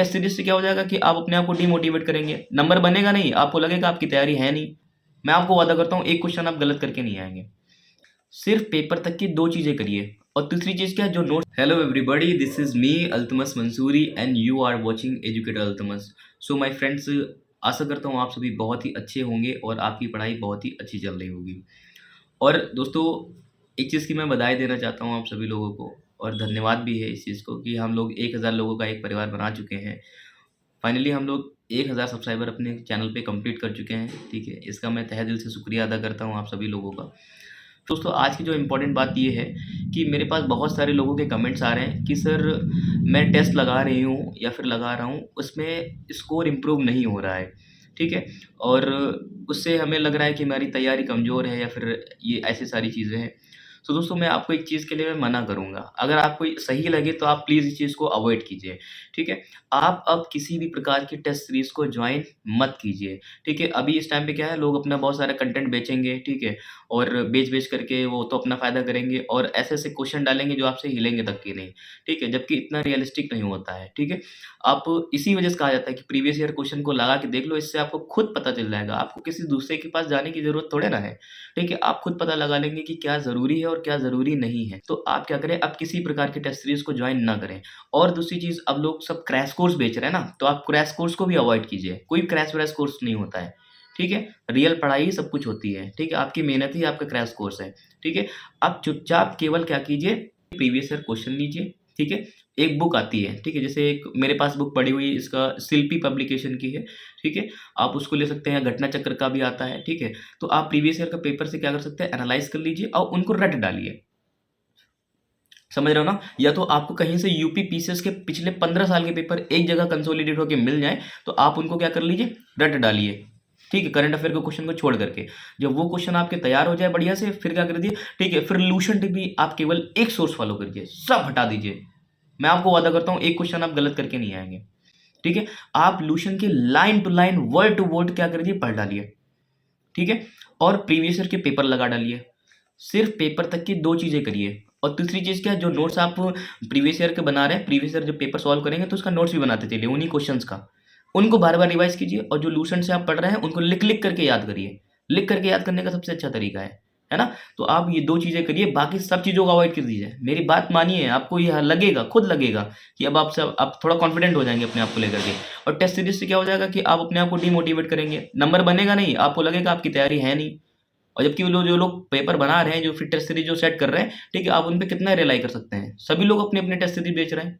Test series से क्या हो जाएगा कि आप अपने आप को डिमोटिवेट करेंगे, नंबर बनेगा नहीं, आपको लगेगा आपकी तैयारी है नहीं। मैं आपको वादा करता हूँ एक क्वेश्चन आप गलत करके नहीं आएंगे। सिर्फ पेपर तक की 2 चीज़ें करिए और तीसरी चीज़ क्या है जो notes. Hello everybody, this is me Altamas Mansuri and you are watching educator Altamas. So my friends, आशा करता हूँ आप सभी बहुत ही अच्छे होंगे और आपकी पढ़ाई बहुत ही अच्छी चल रही होगी। और दोस्तों, एक चीज़ की मैं बधाई देना चाहता हूँ आप सभी लोगों को और धन्यवाद भी है इस चीज़ को कि हम लोग 1000 लोगों का एक परिवार बना चुके हैं। फाइनली हम लोग 1000 सब्सक्राइबर अपने चैनल पे कंप्लीट कर चुके हैं, ठीक है? इसका मैं तहे दिल से शुक्रिया अदा करता हूँ आप सभी लोगों का। दोस्तों, आज की जो इम्पोर्टेंट बात ये है कि मेरे पास बहुत सारे लोगों के कमेंट्स आ रहे हैं कि सर मैं टेस्ट लगा रही हूँ या फिर लगा रहा हूँ, उसमें स्कोर इम्प्रूव नहीं हो रहा है, ठीक है? और उससे हमें लग रहा है कि हमारी तैयारी कमज़ोर है या फिर ये ऐसी सारी चीज़ें हैं। तो दोस्तों, मैं आपको एक चीज़ के लिए मैं मना करूँगा, अगर आपको सही लगे तो आप प्लीज़ इस चीज़ को अवॉइड कीजिए, ठीक है? आप अब किसी भी प्रकार की टेस्ट सीरीज़ को जॉइन मत कीजिए, ठीक है? अभी इस टाइम पे क्या है, लोग अपना बहुत सारा कंटेंट बेचेंगे, ठीक है? और बेच-बेच करके वो तो अपना फ़ायदा करेंगे और ऐसे-ऐसे क्वेश्चन डालेंगे जो आपसे हिलेंगे तक के नहीं, ठीक है? जबकि इतना रियलिस्टिक नहीं होता है, ठीक है? आप इसी वजह से कहा जाता है कि प्रीवियस ईयर क्वेश्चन को लगा के देख लो, इससे आपको खुद पता चल जाएगा, आपको किसी दूसरे के पास जाने की ज़रूरत थोड़े ना है, ठीक है? आप खुद पता लगा लेंगे कि क्या ज़रूरी है और क्या ज़रूरी नहीं है। तो आप क्या करें, अब किसी प्रकार की टेस्ट सीरीज़ को जॉइन ना करें। और दूसरी चीज़, अब लोग सब क्रैश कोर्स बेच रहे हैं ना, तो आप क्रैश कोर्स को भी अवॉइड कीजिए। कोई क्रैश-व्रैश कोर्स नहीं होता है, ठीक है? रियल पढ़ाई ही सब कुछ होती है, ठीक है? आपकी मेहनत ही आपका क्रैश कोर्स है, ठीक है? आप चुपचाप केवल क्या कीजिए, प्रीवियस ईयर क्वेश्चन लीजिए, ठीक है? एक बुक आती है, ठीक है? जैसे एक मेरे पास बुक पड़ी हुई है, इसका शिल्पी पब्लिकेशन की है, ठीक है? आप उसको ले सकते हैं, घटना चक्र का भी आता है, ठीक है? तो आप प्रीवियस ईयर का पेपर से क्या कर सकते हैं, एनालाइज़ कर लीजिए और उनको रट डालिए। समझ रहे हो ना? या तो आपको कहीं से यूपी पीसीएस के पिछले 15 साल के पेपर एक जगह कंसोलिडेट होके मिल जाएँ, तो आप उनको क्या कर लीजिए, रट डालिए, ठीक है? करंट अफेयर के क्वेश्चन को छोड़ करके। जब वो क्वेश्चन आपके तैयार हो जाए बढ़िया से, फिर क्या कर दीजिए, ठीक है? फिर लूसेंट भी आप केवल एक सोर्स फॉलो करिए, सब हटा दीजिए। मैं आपको वादा करता हूँ एक क्वेश्चन आप गलत करके नहीं आएँगे, ठीक है? आप लूसेंट के line to line, word to word क्या कर दीजिए, पढ़ डालिए, ठीक है? और प्रीवियस ईयर के पेपर लगा डालिए। सिर्फ पेपर तक की 2 चीज़ें करिए और तीसरी चीज़ क्या है, जो नोट्स आप प्रीवियस ईयर के बना रहे हैं, प्रीवियस ईयर जब पेपर सॉल्व करेंगे तो उसका नोट्स भी बनाते चलिए उन्हीं क्वेश्चंस का। उनको बार-बार रिवाइज़ कीजिए और जो लूसेंट से आप पढ़ रहे हैं उनको लिख-लिख करके याद करिए। लिख करके याद करने का सबसे अच्छा तरीका है ना? तो आप ये 2 चीज़ें करिए, बाकी सब चीज़ों को अवॉइड कर दीजिए। मेरी बात मानिए, आपको यह लगेगा, खुद लगेगा कि अब आप थोड़ा कॉन्फिडेंट हो जाएँगे अपने आप को लेकर के। और टेस्ट सीरीज़ से क्या हो जाएगा कि आप अपने आप को डिमोटिवेट करेंगे, नंबर बनेगा नहीं, आपको लगेगा आपकी तैयारी है नहीं। और जबकि वो लोग जो लोग पेपर बना रहे हैं, जो फिर टेस्ट सीरीज जो सेट कर रहे हैं, ठीक है? आप उन पे कितना रिलाई कर सकते हैं? सभी लोग अपने-अपने टेस्ट सीरीज बेच रहे हैं,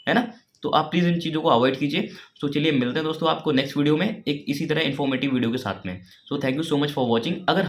है ना? तो आप प्लीज़ इन चीज़ों को अवॉइड कीजिए। तो चलिए मिलते हैं दोस्तों आपको नेक्स्ट वीडियो में एक इसी तरह इन्फॉर्मेटिव वीडियो के साथ में। So thank you so much for watching. अगर